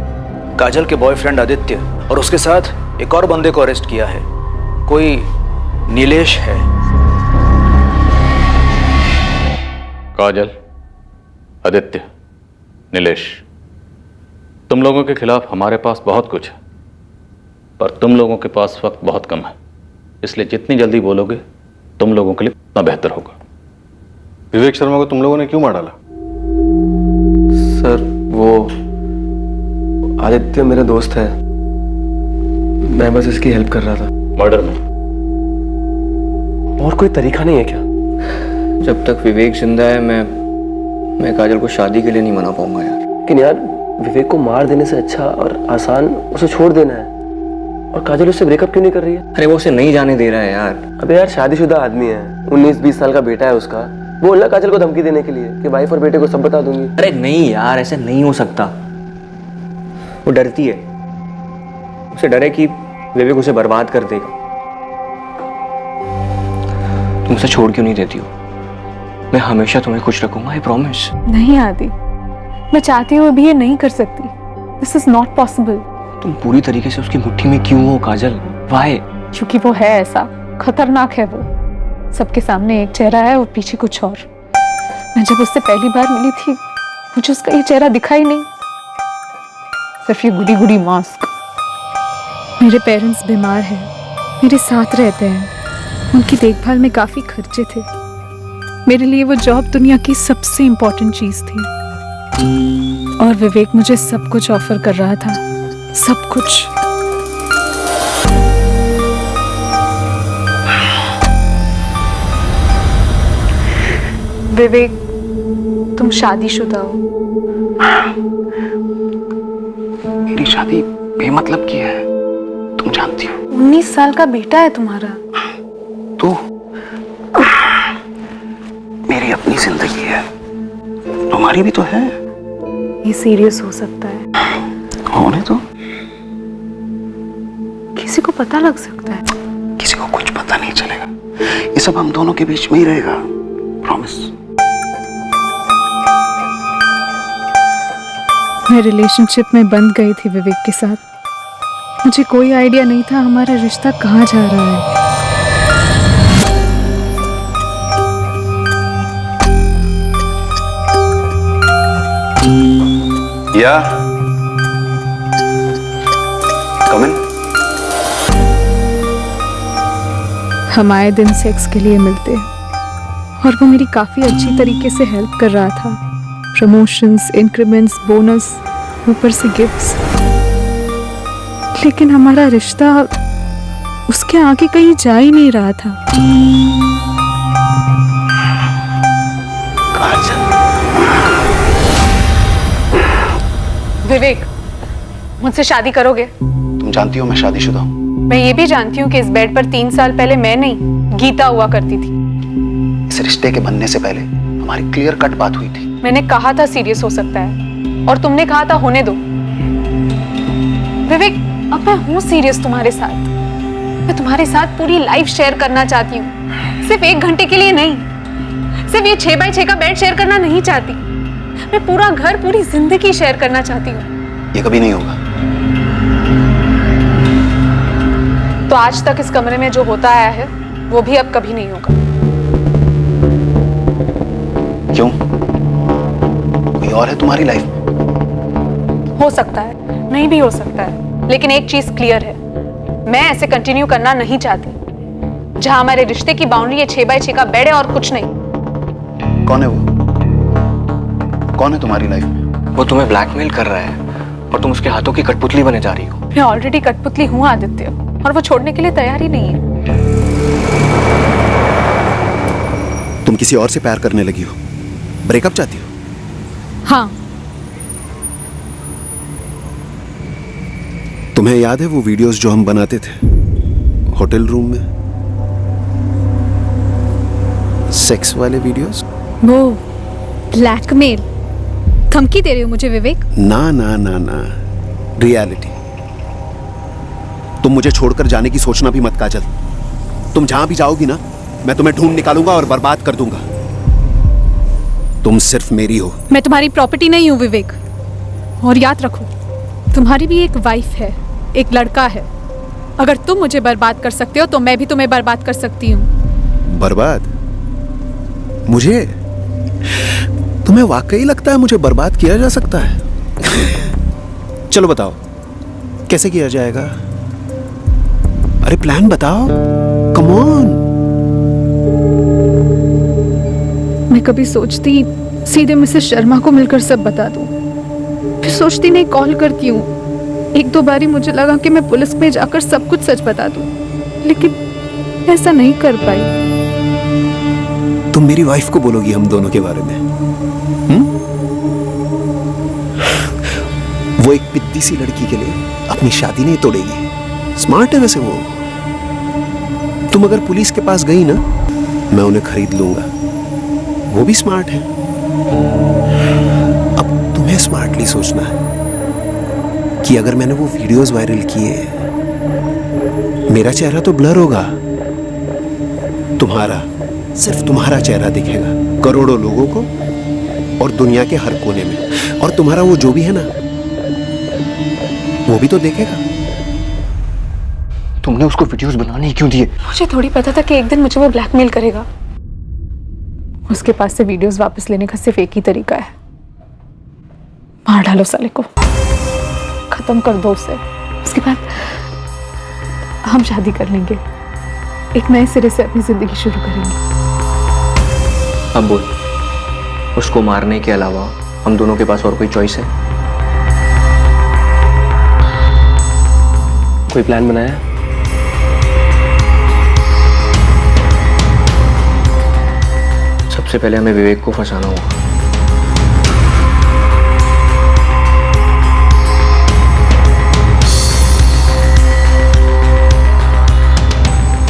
काजल के बॉयफ्रेंड आदित्य और उसके साथ एक और बंदे को अरेस्ट किया है, कोई नीलेश है। काजल, आदित्य, नीलेश, तुम लोगों के खिलाफ हमारे पास बहुत कुछ है, पर तुम लोगों के पास वक्त बहुत कम है, इसलिए जितनी जल्दी बोलोगे तुम लोगों के लिए उतना बेहतर होगा। विवेक शर्मा को तुम लोगों ने क्यों मार डाला? सर वो आदित्य मेरा दोस्त है, मैं बस इसकी हेल्प कर रहा था। मर्डर में और कोई तरीका नहीं है क्या? जब तक विवेक जिंदा है मैं काजल को शादी के लिए नहीं मना पाऊंगा यार। लेकिन यार विवेक को मार देने से अच्छा और आसान उसे छोड़ देना है। और काजल उससे ब्रेकअप क्यों नहीं कर रही है? अरे वो उसे नहीं जाने दे रहा है यार। अबे यार शादीशुदा आदमी है, 19-20 साल का बेटा है उसका। बोलना काजल को धमकी देने के लिए कि वाइफ और बेटे को सब बता दूंगी। अरे नहीं यार, ऐसे नहीं हो सकता। वो डरती है, उसे डर है कि विवेक उसे बर्बाद कर देगा। तुम उसे छोड़ क्यों नहीं देती हो? मैं हमेशा तुम्हें खुश रखूंगा, आई प्रॉमिस। नहीं आदि, मैं चाहती हूँ अभी ये नहीं कर सकती। This is not possible. तुम पूरी तरीके से उसकी मुट्ठी में क्यों हो काजल? वाई? क्योंकि वो है ऐसा, खतरनाक है वो। सबके सामने एक चेहरा है और पीछे कुछ और। मैं जब उससे पहली बार मिली थी, मुझे उसका ये चेहरा दिखा ही नहीं, सिर्फ ये गुडी गुडी मास्क। मेरे पेरेंट्स बीमार हैं, मेरे साथ रहते हैं, उनकी देखभाल में काफ़ी खर्चे थे। मेरे लिए वो जॉब दुनिया की सबसे इम्पोर्टेंट चीज़ थी। और विवेक मुझे सब कुछ ऑफर कर रहा था, सब कुछ। विवेक, तुम शादीशुदा हो। मेरी शादी बेमतलब की है, तुम जानती हो। 19 साल का बेटा है तुम्हारा। तू मेरी अपनी जिंदगी है, तुम्हारी भी तो है। ये सीरियस हो सकता है। होने तो किसी को पता लग सकता है। किसी को कुछ पता नहीं चलेगा, ये सब हम दोनों के बीच में ही रहेगा, प्रॉमिस। मैं रिलेशनशिप में बंध गई थी विवेक के साथ। मुझे कोई आइडिया नहीं था हमारा रिश्ता कहाँ जा रहा है। या कम इन। हम आए दिन सेक्स के लिए मिलते और वो मेरी काफ़ी अच्छी तरीके से हेल्प कर रहा था। प्रमोशंस, इंक्रीमेंट्स, बोनस, ऊपर से गिफ्ट्स। लेकिन हमारा रिश्ता उसके आगे कहीं जा ही नहीं रहा था। विवेक, मुझसे शादी करोगे? तुम जानती हो मैं शादीशुदा हूँ। मैं ये भी जानती हूँ कि इस बेड पर 3 साल पहले मैं नहीं, गीता हुआ करती थी। इस रिश्ते के बनने से पहले हमारी क्लियर कट बात हुई थी। मैंने कहा था सीरियस हो सकता है और तुमने कहा था होने दो। विवेक, अब मैं हूँ सीरियस तुम्हारे साथ। मैं तुम्हारे साथ पूरी लाइफ शेयर करना चाहती हूँ, सिर्फ 1 घंटे के लिए नहीं। सिर्फ ये 6x6 का बेड शेयर करना नहीं चाहती, मैं पूरा घर, पूरी जिंदगी शेयर करना चाहती हूँ। ये कभी नहीं होगा। तो आज तक इस कमरे में जो होता आया है वो भी अब कभी नहीं होगा। क्यों? कोई और है तुम्हारी लाइफ में? हो सकता है, नहीं भी हो सकता है, लेकिन एक चीज क्लियर है, मैं ऐसे कंटिन्यू करना नहीं चाहती। जहां हमारे रिश्ते की बाउंड्री है 6x6 का बेड है और कुछ नहीं। कौन है वो? कौन है तुम्हारी लाइफ में? वो तुम्हें ब्लैकमेल कर रहा है और तुम उसके हाथों की कठपुतली बने जा रही हो। मैं ऑलरेडी कठपुतली हूँ आदित्य, और वो छोड़ने के लिए तैयार ही नहीं है। तुम किसी और से प्यार करने लगी हो, ब्रेकअप चाहती हो? हाँ। तुम्हें याद है वो वीडियोस जो हम बनाते थे होटल रूम में, सेक्स वाले वीडियोस? वो ब्लैकमेल, धमकी दे रहे हो मुझे विवेक? ना ना ना ना, रियलिटी। तुम मुझे छोड़कर जाने की सोचना भी मत काजल। तुम जहां भी जाओगी ना, मैं तुम्हें ढूंढ निकालूंगा और बर्बाद कर दूंगा। तुम सिर्फ मेरी हो। मैं तुम्हारी प्रॉपर्टी नहीं हूँ विवेक। और याद रखो, तुम्हारी भी एक वाइफ है, एक लड़का है। अगर तुम मुझे बर्बाद कर सकते हो तो मैं भी तुम्हें बर्बाद कर सकती हूँ। बर्बाद? मुझे? तुम्हें वाकई लगता है मुझे बर्बाद किया जा सकता है? चलो बताओ कैसे किया जाएगा? अरे प्लान बताओ, कम ऑन। मैं कभी सोचती सीधे मिसेस शर्मा को मिलकर सब बता दूं, फिर सोचती नहीं कॉल करती हूँ। 1-2 बारी मुझे लगा कि मैं पुलिस में जाकर सब कुछ सच बता दूं, लेकिन ऐसा नहीं कर पाई। तुम मेरी वाइफ को बोलोगी हम दोनों के बारे में? वो एक पिद्दी सी लड़की के लिए अपनी शादी नहीं तोड़ेगी। स्मार्ट है वैसे वो। तुम अगर पुलिस के पास गई ना, मैं उन्हें खरीद लूंगा। वो भी स्मार्ट है। अब तुम्हें स्मार्टली सोचना है कि अगर मैंने वो वीडियोस वायरल किए, मेरा चेहरा तो ब्लर होगा, तुम्हारा, सिर्फ तुम्हारा चेहरा दिखेगा करोड़ों लोगों को और दुनिया के हर कोने में। और तुम्हारा वो जो भी है ना, वो भी तो देखेगा। तुमने उसको वीडियोस बनाने ही क्यों दिए? मुझे थोड़ी पता था कि एक दिन मुझे वो ब्लैकमेल करेगा। उसके पास से वीडियोस वापस लेने का सिर्फ एक ही तरीका है, मार डालो साले को, खत्म कर दो उसे। उसके बाद हम शादी कर लेंगे, एक नए सिरे से अपनी जिंदगी शुरू करेंगे। अब बोल, उसको मारने के अलावा हम दोनों के पास और कोई चॉइस है? कोई प्लान बनाया? सबसे पहले हमें विवेक को फंसाना होगा।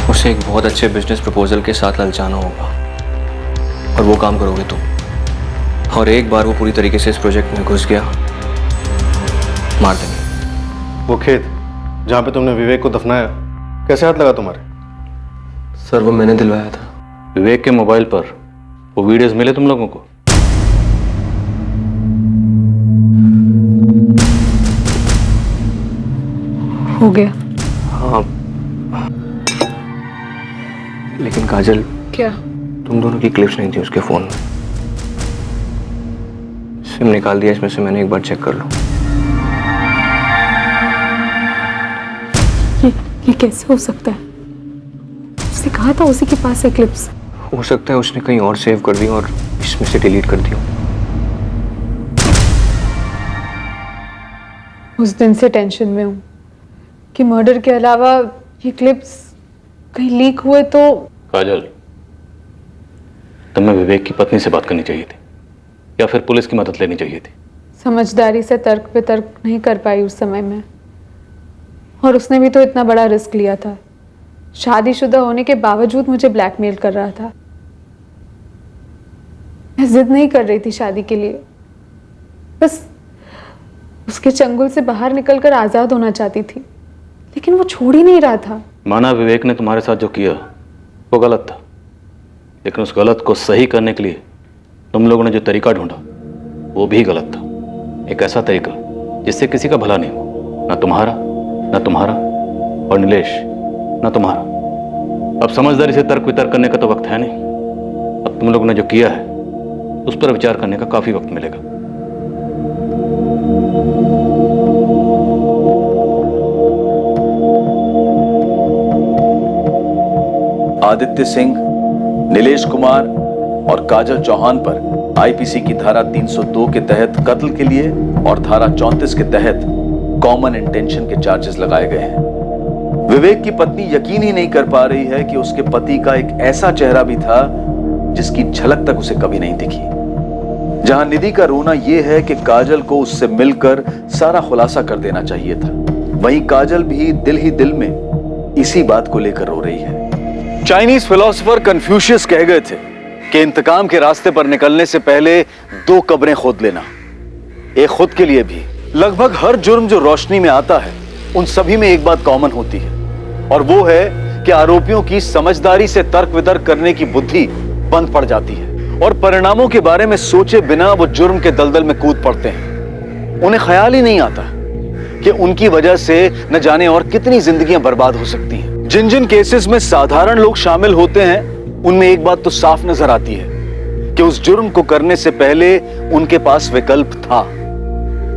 उसे एक बहुत अच्छे बिजनेस प्रपोजल के साथ ललचाना होगा और वो काम करोगे तुम। और एक बार वो पूरी तरीके से इस प्रोजेक्ट में घुस गया, मार देंगे। वो खेत जहाँ पे तुमने विवेक को दफनाया, कैसे हाथ लगा तुम्हारे? सर वो मैंने दिलवाया था। विवेक के मोबाइल पर वो वीडियोस मिले तुम लोगों को? हो गया। हाँ, लेकिन काजल, क्या? तुम दोनों की क्लिप्स नहीं थी उसके फोन में। सिम निकाल दिया इसमें से, मैंने एक बार चेक कर लो। ये कैसे हो सकता है? उसने कहा था उसी के पास है क्लिप्स। हो सकता है उसने कहीं और सेव कर दी और इसमें से डिलीट कर दी हो। उस दिन से टेंशन में हूँ कि मर्डर के अलावा ये क्लिप्स कहीं लीक हुए तो। काजल, तुम्हें विवेक की पत्नी से बात करनी चाहिए थी या फिर पुलिस की मदद लेनी चाहिए थी। समझदारी से तर्क पे तर्क नहीं कर पाई उस समय में, और उसने भी तो इतना बड़ा रिस्क लिया था। शादीशुदा होने के बावजूद मुझे ब्लैकमेल कर रहा था। मैं जिद नहीं कर रही थी शादी के लिए, बस उसके चंगुल से बाहर निकलकर आजाद होना चाहती थी, लेकिन वो छोड़ ही नहीं रहा था। माना विवेक ने तुम्हारे साथ जो किया वो गलत था, लेकिन उस गलत को सही करने के लिए तुम लोगों ने जो तरीका ढूंढा वो भी गलत था। एक ऐसा तरीका जिससे किसी का भला नहीं हो, ना तुम्हारा, ना तुम्हारा, और नीलेश, ना तुम्हारा। अब समझदारी से तर्क वितर्क करने का तो वक्त है नहीं। अब तुम लोगों ने जो किया है उस पर विचार करने का काफी वक्त मिलेगा। आदित्य सिंह, नीलेश कुमार और काजल चौहान पर आईपीसी की धारा 302 के तहत कत्ल के लिए और धारा 34 के तहत कॉमन इंटेंशन के चार्जेस लगाए गए हैं। विवेक की पत्नी यकीन ही नहीं कर पा रही है कि उसके पति का एक ऐसा चेहरा भी था जिसकी झलक तक उसे कभी नहीं दिखी। जहां निधि का रोना यह है कि काजल को उससे मिलकर सारा खुलासा कर देना चाहिए था, वहीं काजल भी दिल ही दिल में इसी बात को लेकर रो रही है। चाइनीज फिलोसोफर कन्फ्यूशियस कह गए थे कि इंतकाम के रास्ते पर निकलने से पहले 2 कब्रें खोद लेना, एक खुद के लिए भी। लगभग हर जुर्म जो रोशनी में आता है उन सभी में एक बात कॉमन होती है, और वो है कि आरोपियों की समझदारी से तर्क वितर्क करने की बुद्धि बंद पड़ जाती है और परिणामों के बारे में सोचे बिना वो जुर्म के दलदल में कूद पड़ते हैं। उन्हें ख्याल ही नहीं आता कि उनकी वजह से न जाने और कितनी जिंदगियां बर्बाद हो सकती हैं। जिन जिन केसेस में साधारण लोग शामिल होते हैं उनमें एक बात तो साफ नजर आती है कि उस जुर्म को करने से पहले उनके पास विकल्प था।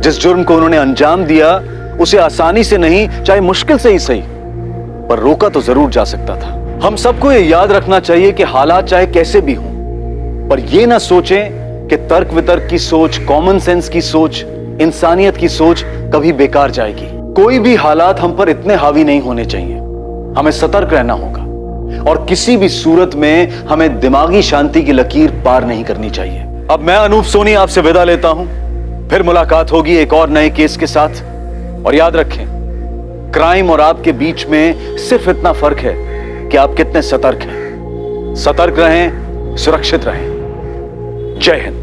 जिस जुर्म को उन्होंने अंजाम दिया उसे आसानी से नहीं, चाहे मुश्किल से ही सही, पर रोका तो जरूर जा सकता था। हम सबको ये याद रखना चाहिए कि हालात चाहे कैसे भी हों, पर यह ना सोचें कि तर्क वितर्क की सोच, कॉमन सेंस की सोच, इंसानियत की सोच कभी बेकार जाएगी। कोई भी हालात हम पर इतने हावी नहीं होने चाहिए। हमें सतर्क रहना होगा और किसी भी सूरत में हमें दिमागी शांति की लकीर पार नहीं करनी चाहिए। अब मैं अनूप सोनी आपसे विदा लेता हूं, फिर मुलाकात होगी एक और नए केस के साथ। और याद रखें, क्राइम और आपके बीच में सिर्फ इतना फर्क है कि आप कितने सतर्क हैं। सतर्क रहें, सुरक्षित रहें। जय हिंद।